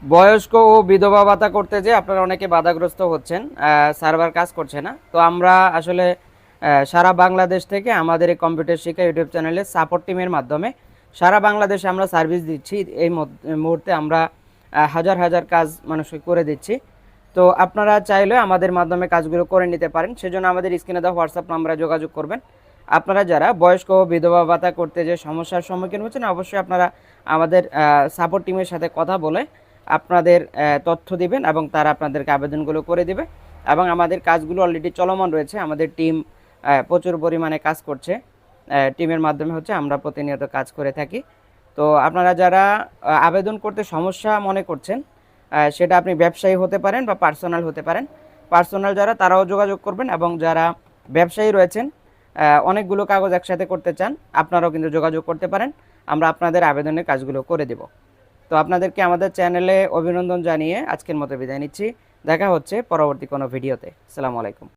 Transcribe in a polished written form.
বয়স্ক ও বিধবা ভাতা করতে যে আপনারা অনেকে বাধাগ্রস্ত হচ্ছেন, সার্ভার কাজ করছে না। তো আমরা আসলে সারা বাংলাদেশ থেকে আমাদের এই কম্পিউটার শিক্ষা ইউটিউব চ্যানেলে সাপোর্ট টিমের মাধ্যমে সারা বাংলাদেশে আমরা সার্ভিস দিচ্ছি। এই মুহূর্তে আমরা হাজার হাজার কাজ মানুষকে করে দিচ্ছি। তো আপনারা চাইলে আমাদের মাধ্যমে কাজগুলো করে নিতে পারেন। সেজন্য আমাদের স্ক্রিনে দেওয়া হোয়াটসঅ্যাপ নাম্বারে যোগাযোগ করবেন। আপনারা যারা বয়স্ক ও বিধবা ভাতা করতে যে সমস্যার সম্মুখীন হচ্ছেন, অবশ্যই আপনারা আমাদের সাপোর্ট টিমের সাথে কথা বলে আপনাদের তথ্য দিবেন এবং তারা আপনাদেরকে আবেদনগুলো করে দিবে। এবং আমাদের কাজগুলো অলরেডি চলমান রয়েছে। আমাদের টিম প্রচুর পরিমাণে কাজ করছে। টিমের মাধ্যমে আমরা প্রতিনিয়ত কাজ করে থাকি। তো আপনারা যারা আবেদন করতে সমস্যা মনে করছেন, সেটা আপনি ব্যবসায়ী হতে পারেন বা পার্সোনাল হতে পারেন। পার্সোনাল যারা তারাও যোগাযোগ করবেন, এবং যারা ব্যবসায়ী রয়েছেন অনেকগুলো কাগজ একসাথে করতে চান, আপনারাও কিন্তু যোগাযোগ করতে পারেন। আমরা আপনাদের আবেদনের কাজগুলো করে দেব। তো আপনাদেরকে আমাদের চ্যানেলে অভিনন্দন জানিয়ে আজকের মতো বিদায় নিচ্ছি। দেখা হচ্ছে পরবর্তী কোনো ভিডিওতে। আসসালামু আলাইকুম।